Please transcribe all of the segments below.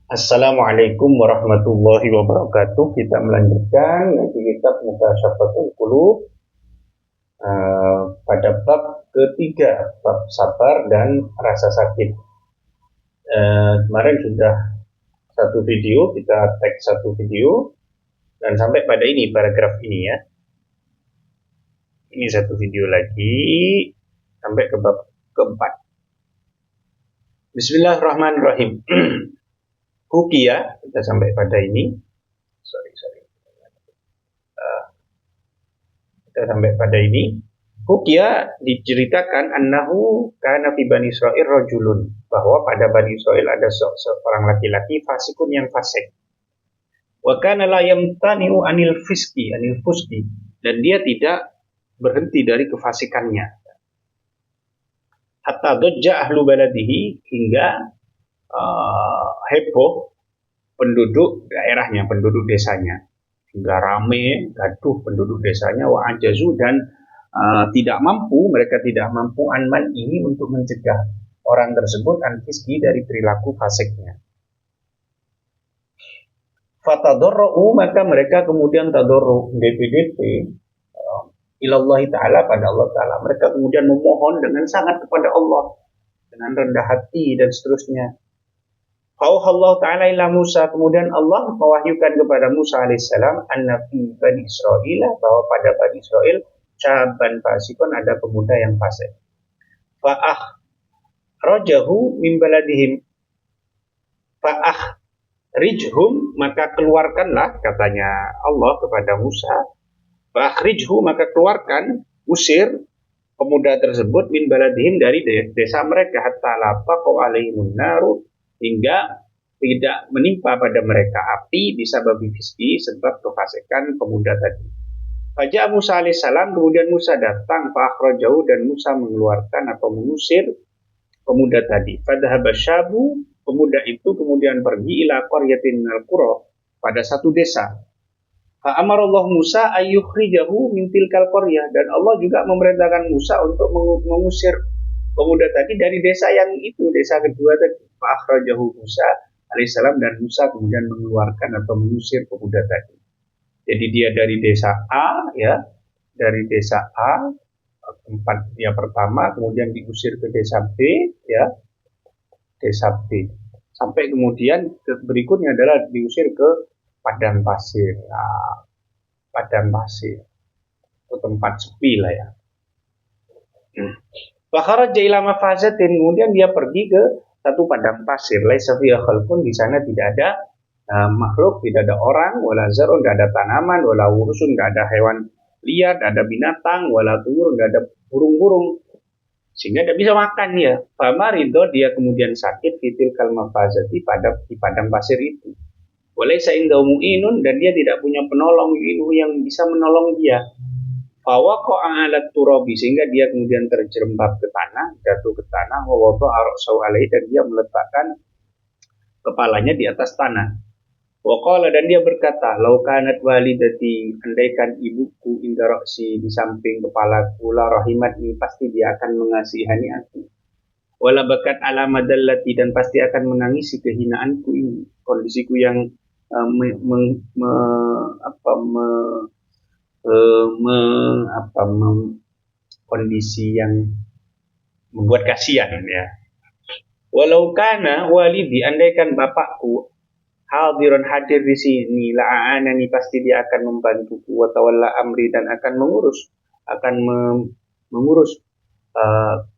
Assalamualaikum warahmatullahi wabarakatuh. Kita melanjutkan ngaji kitab Mutasyafatul Qulub pada bab ketiga, bab sabar dan rasa sakit. Kemarin sudah satu video, kita tag satu video dan sampai pada ini paragraf ini ya. Ini satu video lagi sampai ke bab keempat. Bismillahirrahmanirrahim. Hukia, kita sampai pada ini. Kita sampai pada ini. Hukia diceritakan annahu kana fi Bani Israil rajulun, bahwa pada Bani Israil ada seorang laki-laki fasikun yang fasik. Wa kana la yamtani'u anil fuski, dan dia tidak berhenti dari kefasikannya. Hatta dajja ahlu baladihi, hingga heboh penduduk daerahnya, penduduk desanya, hingga rame gaduh penduduk desanya. Wa ajazu, dan mereka tidak mampu anman ini untuk mencegah orang tersebut anfiski dari perilaku fasiknya. Fatadorru, maka mereka kemudian tadorru DP ilallah ta'ala, pada Allah ta'ala. Mereka kemudian memohon dengan sangat kepada Allah, dengan rendah hati dan seterusnya. Fauhallahu ta'ala ila Musa, kemudian Allah mewahyukan kepada Musa alaihissalam, anna fi Bani Israil, bahwa pada Bani Israil syaban fasikun, ada pemuda yang fasik. Fa'ah rajahu min baladihim, fa'ah rijhum, maka keluarkanlah, katanya Allah kepada Musa, fa'akhrijhu, maka keluarkan, usir pemuda tersebut min baladihim, dari desa mereka, hatta la taqau alaihimun naru, hingga tidak menimpa pada mereka api bisababi fiski, sebab kefasikan pemuda tadi. Faja'a Musa alaihissalam, kemudian Musa datang, fa'akhrajahu, dan Musa mengeluarkan atau mengusir pemuda tadi. Fadhahaba syabu, pemuda itu kemudian pergi ila qaryatin minal qura, pada satu desa. Fa'amarallahu Musa ayyukhrijahu min tilkal qaryah, dan Allah juga memerintahkan Musa untuk mengusir pemuda tadi dari desa yang itu, desa kedua tadi. Fa'akhrajahu Musa alaihissalam, dan Musa kemudian mengeluarkan atau mengusir pemuda tadi. Jadi dia dari desa A, ya, dari desa A, tempat dia pertama, kemudian diusir ke desa B, ya, desa B. Sampai kemudian berikutnya adalah diusir ke padang pasir. Nah, padang pasir itu tempat sepi lah ya. Fakharaja ila mafazatin, kemudian dia pergi ke satu padang pasir. Laisa fiha khalqun, di sana tidak ada makhluk, tidak ada orang, wala zarun, tidak ada tanaman, wala urusun, tidak ada hewan liar, tidak ada binatang, wala tuyur, tidak ada burung-burung, sehingga tidak bisa makan ya. Famarido, dia kemudian sakit, fitil kalmafazati, di padang pasir itu. Walaysa indahu mu'inun, dan dia tidak punya penolong yang bisa menolong dia. Fawaqa'a 'ala turabi, sehingga dia kemudian terjerembab ke tanah, jatuh ke tanah. Wa wada'a ra'sahu 'alaihi, dan dia meletakkan kepalanya di atas tanah. Waqala, dan dia berkata, lau kanat walidati, andaikan ibuku inda ra'si, di samping kepalaku, la rahimatni, pasti dia akan mengasihani aku. Wala bakat ala madallati, dan pasti akan menangisi kehinaanku ini, kondisiku yang kondisi yang membuat kasihan ya. Walau kana walidi, andaikan bapakku hadiran, hadir di sini, la'anani, pasti dia akan membantuku, wa tawalla amri, dan akan mengurus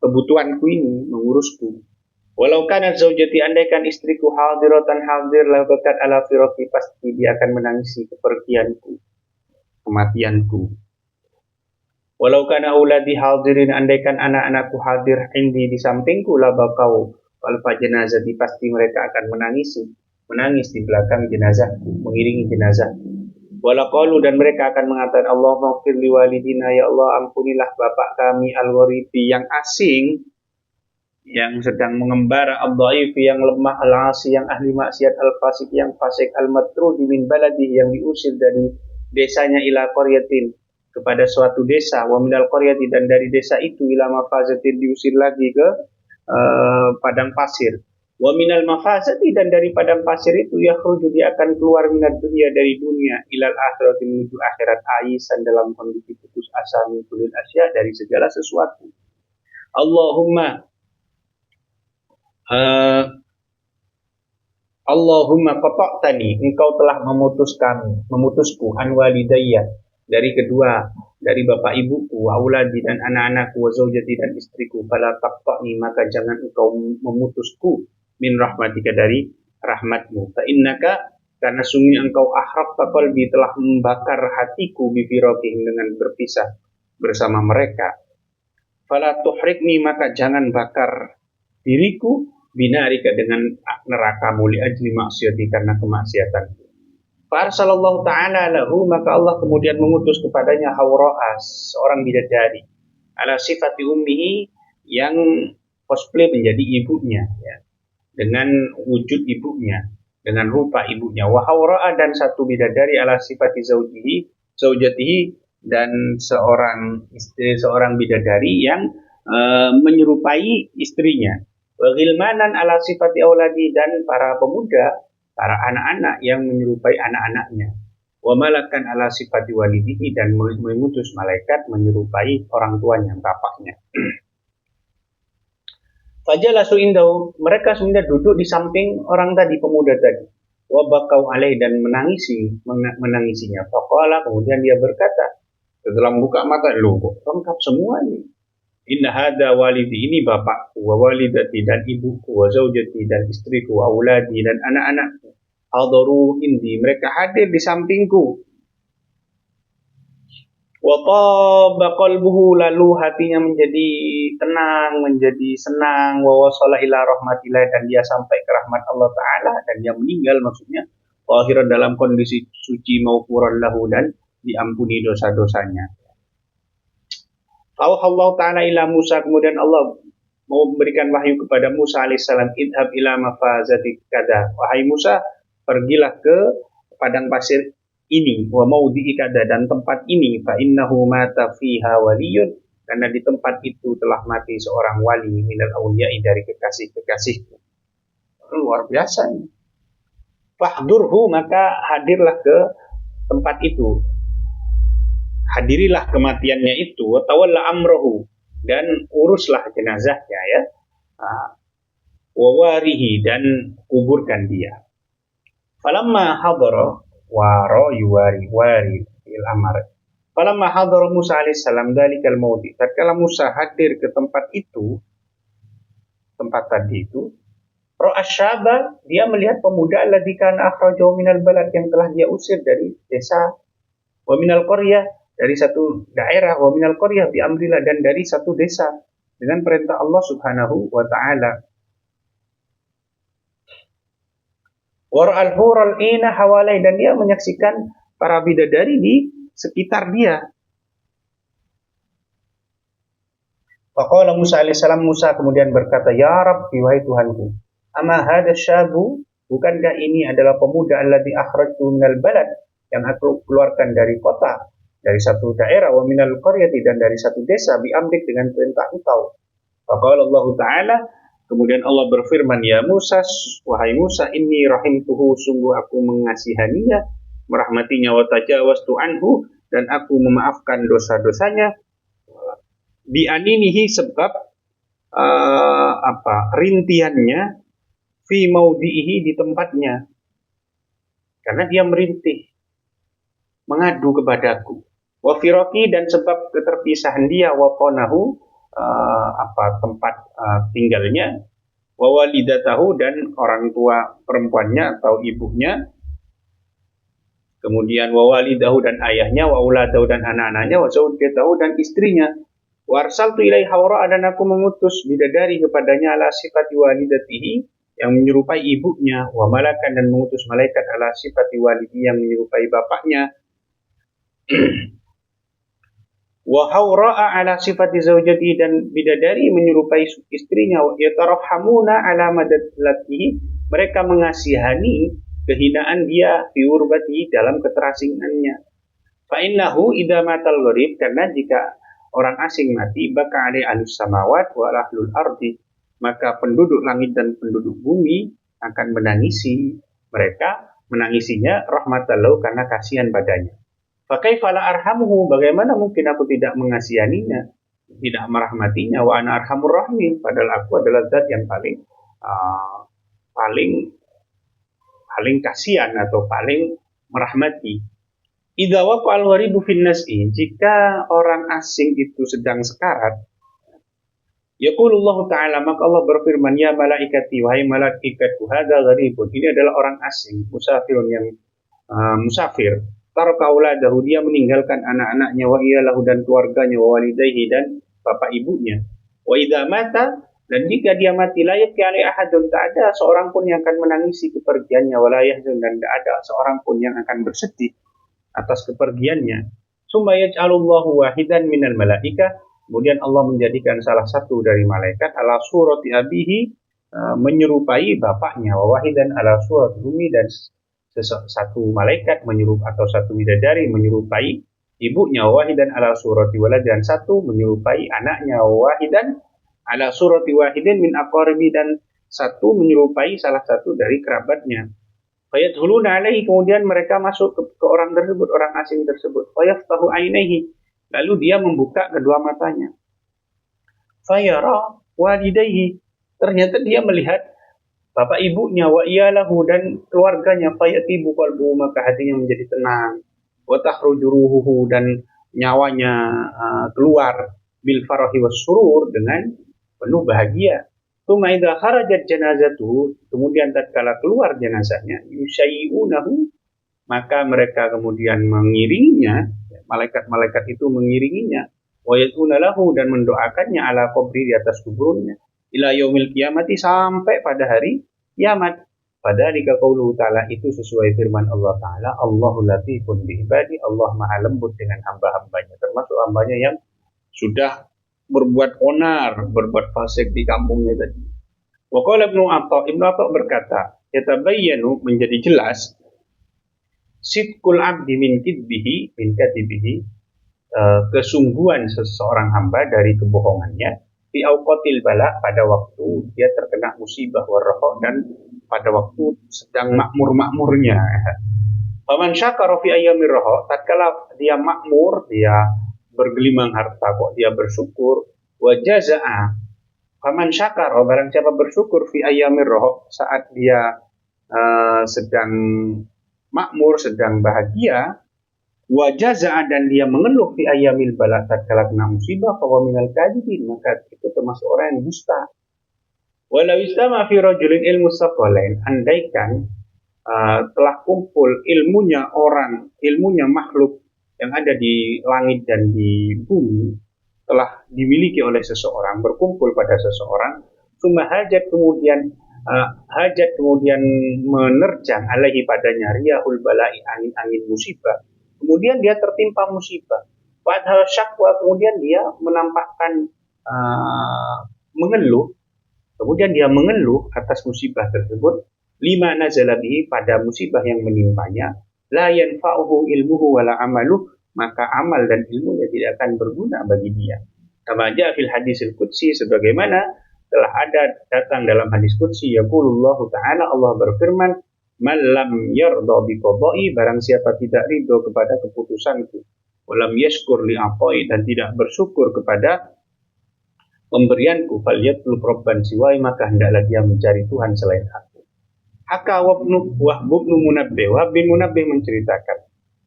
kebutuhanku ini, mengurusku. Walau kana zaujati, andaikan istriku hadiratan, hadir, la bakat ala firaqi, pasti dia akan menangisi kepergianku, kematianku. Walau kana auladi hadirin, andaikan anak-anakku hadir indi, di sampingku, la bakau alfa jenazati, pasti mereka akan menangis di belakang jenazahku, mengiringi jenazahku. Walaqalu, dan mereka akan mengatakan, Allahumma ighfir li walidina, ya Allah ampunilah bapak kami, al-gharibi, yang asing, yang sedang mengembara, al-dhaifi, yang lemah, al-asi, yang ahli maksiat, al-fasik, yang fasik, al-matrudi min baladi, yang diusir dari desanya, ila qaryatin, kepada suatu desa, wa minal qaryati, dan dari desa itu ila mafazatin, diusir lagi ke padang pasir. Wa minal mafasati, dan dari padang pasir itu yakhruju, dia akan keluar minat dunia, dari dunia, ilal akhirati, menuju akhirat, aisan, dalam kondisi putus asa, min kulil asya, dari segala sesuatu. Allahumma uh, Allahumma qata'tani, engkau telah memutusku, an walidayya, dari bapak ibuku, wa auladi, dan anak-anakku, wa zaujati, dan istriku, fala taqta'ni, maka jangan engkau memutusku, min rahmatika, dari rahmatmu, fa innaka, karena sungguh engkau ahraqta qalbi, telah membakar hatiku, bi firaqihim, dengan berpisah bersama mereka, fala tuhriqni, maka jangan bakar diriku, binarika, dengan nerakamu, li ajli maksiati, karena kemaksiatan. Farsalallahu ta'ala lahu, maka Allah kemudian mengutus kepadanya Hawra'a, seorang bidadari, ala sifati ummihi, yang cosplay menjadi ibunya, ya, dengan wujud ibunya, dengan rupa ibunya. Wa Hawra'a, dan satu bidadari, ala sifati zaujatihi, dan seorang bidadari yang menyerupai istrinya. Wa ghilmanan, ala sifati auladi, dan para pemuda, para anak-anak yang menyerupai anak-anaknya. Wa malakan, ala sifati walidihi, dan mengutus malaikat menyerupai orang tuanya, bapaknya. Fajalasu indahu, mereka sudah duduk di samping orang tadi, pemuda tadi. Wa bakau alaih, dan menangisinya. Faqala, kemudian dia berkata, setelah membuka mata, loh kok lengkap semua ini. Inna hadha walidi, ini bapakku, wa walidati, dan ibuku, wa zaujati, dan istriku, wa auladi, dan anak-anakku. Hadaru indi, mereka hadir di sampingku. Wa taba qalbuhu, lalu hatinya menjadi tenang, menjadi senang. Wa wasala ila rahmatillah, dan dia sampai ke rahmat Allah Ta'ala, dan dia meninggal, maksudnya akhiran dalam kondisi suci, maufuran lahu, dan diampuni dosa-dosanya. Allah Ta'ala ila Musa, kemudian Allah mau memberikan wahyu kepada Musa alaihissalam, idhab ila mafazati kada, wahai Musa, pergilah ke padang pasir ini, wa maudhi'i kada, dan tempat ini, fa innahu mata fiha waliyun, karena di tempat itu telah mati seorang wali, minal awliya'i, dari kekasih-kekasihku. Luar biasa ini. Fahdurhu, maka hadirlah ke tempat itu, hadirilah kematiannya itu, wa tawalla amrohu, dan uruslah jenazahnya, ya, wa warihi, dan kuburkan dia. Falamma hadara, waro yuwari, wari il amar. Falamma hadara Musa alaihissalam dalikal maudi, tatkala Musa hadir ke tempat itu, tempat tadi itu, ro'asyaba, dia melihat pemuda alladzi kana akhrajahu minal balad, yang telah dia usir dari desa, wa minal qaryah, dari satu daerah, wa minal qaryah bi amrillah, dan dari satu desa dengan perintah Allah Subhanahu wa taala. Wa ra'al hural ina hawalai, dan dia menyaksikan para bidadari di sekitar dia. Faqala Musa alaihissalam, Musa kemudian berkata, ya Rabbi, wahai Tuhanku, ama hadha syabu, bukankah ini adalah pemuda alladzi akhrajtu minal balad, yang aku keluarkan dari kota, dari satu daerah, wa minal qaryati, dan dari satu desa, bi amrik, dengan perintah engkau. Faqala Allah Ta'ala, kemudian Allah berfirman, ya Musa, wahai Musa, inni rahimtuhu, sungguh aku mengasihaninya, merahmatinya, wa tajawaztu anhu, dan aku memaafkan dosa-dosanya, bi aninihi, sebab rintihannya, fi maudhihi, di tempatnya, karena dia merintih, mengadu kepadaku. Wa firaqi, dan sebab keterpisahan dia, wa qanahu, tempat tinggalnya, wa walidatahu, dan orang tua perempuannya atau ibunya, kemudian wa walidahu, dan ayahnya, wa auladahu, dan anak-anaknya, wa zaujatahu, dan istrinya. Wa arsaltu ilaihi Hawra'a, dan aku mengutus bidadari kepadanya, ala sifati walidatihi, yang menyerupai ibunya, wa malakan, dan mengutus malaikat, ala sifati walidi, yang menyerupai bapaknya. Wa Hawra'a ala sifati zaujati, dan bidadari menyerupai istrinya. Wa yatarhamuna ala madallatihi, mereka mengasihani kehinaan dia, fi urbati, dalam keterasingannya. Fa innahu idza matal gharib, karena jika orang asing mati, baka alai ahlus samawat wa ahlul ardi, maka penduduk langit dan penduduk bumi akan menangisinya rahmatallahu karena kasihan padanya. Fakaifa la arhamuhu, bagaimana mungkin aku tidak mengasihaninya, tidak merahmatinya, wa ana arhamur rahimin, padahal aku adalah zat yang paling kasihan atau paling merahmati. Idza waqa'al gharibu fin nas'i, jika orang asing itu sedang sekarat, yaqulullahu ta'ala, maka Allah berfirman, ya malaikati, wahai malaikatku, hadza gharibun, ini adalah orang asing, musafirun yang musafir, taraka auladahu, dia meninggalkan anak-anaknya, wa iyalahu dan keluarganya, wa walidayhi dan bapak ibunya, wa idza mata, dan jika dia mati, la yabki alaihi ahadun, tak ada seorang pun yang akan menangisi kepergiannya, wala yahzun, dan tak ada seorang pun yang akan bersedih atas kepergiannya. Summa yaj'alullahu wahidan minal malaikah, kemudian Allah menjadikan salah satu dari malaikat ala surati abihi, menyerupai bapaknya, wa wahidan ala surati ummi, dan satu malaikat atau satu bidadari menyerupai ibunya, wa wahidan ala surati walad, dan satu menyerupai anaknya, wa wahidan ala surati wahidin min aqaribi, dan satu menyerupai salah satu dari kerabatnya. Fayadkhuluna alaihi, kemudian mereka masuk ke orang tersebut, orang asing tersebut. Fayaftahu ainaihi, lalu dia membuka kedua matanya. Fayara walidayhi, ternyata dia melihat bapak ibunya, wa iyalahu dan keluarganya. Fayatibu qalbuhu, maka hatinya menjadi tenang. Wa takhruju ruhuhu, dan nyawanya keluar, bil farahi was surur, dengan penuh bahagia. Tsumma idza kharajat janazatuhu, kemudian tatkala keluar jenazahnya, yusayyunahu, maka mereka kemudian mengiringinya, malaikat-malaikat itu mengiringinya, wa yad'una lahu, dan mendoakannya, ala qabri, di atas kuburnya, ila yaumil qiyamati, sampai pada hari kiamat. Padhalika qauluhu ta'ala, itu sesuai firman Allah Ta'ala, Allahu latifun bi ibadi, Allah maha lembut dengan hamba-hambanya, termasuk hambanya yang sudah berbuat onar, berbuat fasik di kampungnya tadi. Wa qala Ibnu Atha berkata, yatabayyanu, menjadi jelas, sidqul abdi min kadibihi, kesungguhan seseorang hamba dari kebohongannya, fi auqatil bala, pada waktu dia terkena musibah, warraha, dan pada waktu sedang makmur-makmurnya. Faman syakara fi ayyamir raha, tatkala dia makmur, dia bergelimang harta, kok dia bersyukur, wa jazaa, faman syakara, barang siapa bersyukur, fi ayyamir raha, saat dia sedang makmur, sedang bahagia, wa jazaa, dan dia mengeluh, fi ayyamil bala, tatkala kena musibah, fa minal kadhibin, maka itu termasuk orang yang dusta. Walau istama fi rajulin ilmu saqalain, andaikan telah kumpul ilmunya makhluk yang ada di langit dan di bumi, telah dimiliki oleh seseorang, berkumpul pada seseorang, summa hajat kemudian menerjang alaihi padanya, riyahul balai, angin-angin musibah, kemudian dia tertimpa musibah, padahal syakwa, kemudian dia menampakkan mengeluh, kemudian dia mengeluh atas musibah tersebut, lima nazala bihi, pada musibah yang menimpanya, la yanfa'uhu ilmuhu wala amaluh, maka amal dan ilmunya tidak akan berguna bagi dia. Kama ja'a fil hadisil qudsi, sebagaimana telah ada datang dalam hadis qudsi, yaqulullahu ta'ala, Allah berfirman, man lam yarda bi qada'i, barang siapa tidak ridho kepada keputusanku, walam yashkur li atai, dan tidak bersyukur kepada pemberianku, falyatlub rabban siwai, maka hendaklah dia mencari Tuhan selain aku. Haka Wahb bin Munabbih menceritakan,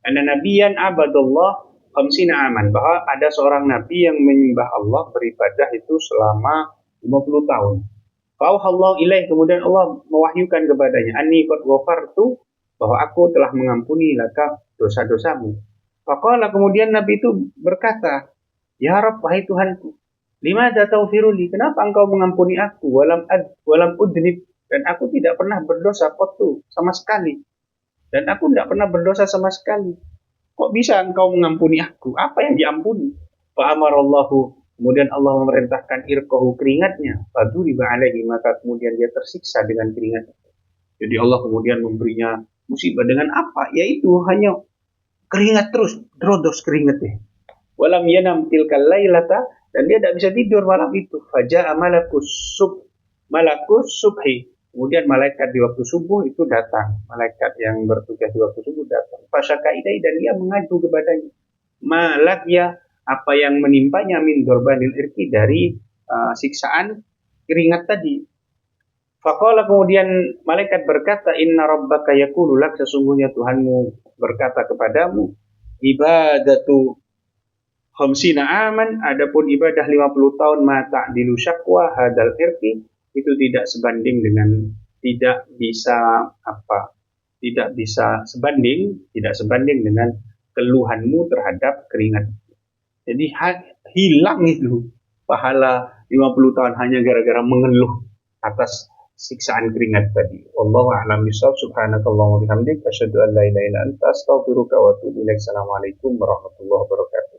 anna nabiyan abadallah khamsina aman, bahwa ada seorang nabi yang menyembah Allah, beribadah itu selama 50 tahun. Fa'auhallahu ilaih, kemudian Allah mewahyukan kepadanya, anni qad ghafartu, bahwa aku telah mengampuni laka dosa-dosamu. Faqala, kemudian nabi itu berkata, ya Rabb, wahai Tuhanku, limadza taghfiruli, kenapa engkau mengampuni aku, walam udnib, dan aku tidak pernah berdosa qattu, sama sekali. Dan aku tidak pernah berdosa sama sekali. Kok bisa engkau mengampuni aku? Apa yang diampuni? Fa'amarallahu, kemudian Allah memerintahkan irqahu, keringatnya. Faduriba alaihi, maka kemudian dia tersiksa dengan keringat. Jadi Allah kemudian memberinya musibah dengan apa? Yaitu hanya keringat terus, drodos keringatnya. Walam yanam tilkal lailata, dan dia tidak bisa tidur malam itu. Faja'a malakus sub, malakus subhi. Kemudian malaikat di waktu subuh itu datang. Malaikat yang bertugas di waktu subuh datang. Fasyaka ilai, dan dia mengadu kepadanya. Malak ya, apa yang menimpanya min dorbanil irki, dari siksaan keringat tadi. Faqala, kemudian malaikat berkata, inna rabbaka yaqulu lak, sesungguhnya Tuhanmu berkata kepadamu, ibadatu khamsina aman, adapun ibadah 50 tahun, mata dilu syakwa hadal irki, itu tidak sebanding dengan, tidak bisa tidak bisa sebanding, tidak sebanding dengan keluhanmu terhadap keringat. Jadi hilang itu pahala 50 tahun hanya gara-gara mengeluh atas siksaan keringat tadi. Wallahu a'lam bishawab. Subhanakallahumma wa bihamdik, asyhadu an la ilaha illa anta, astaghfiruka wa atubu ilaik. Assalamualaikum warahmatullahi wabarakatuh.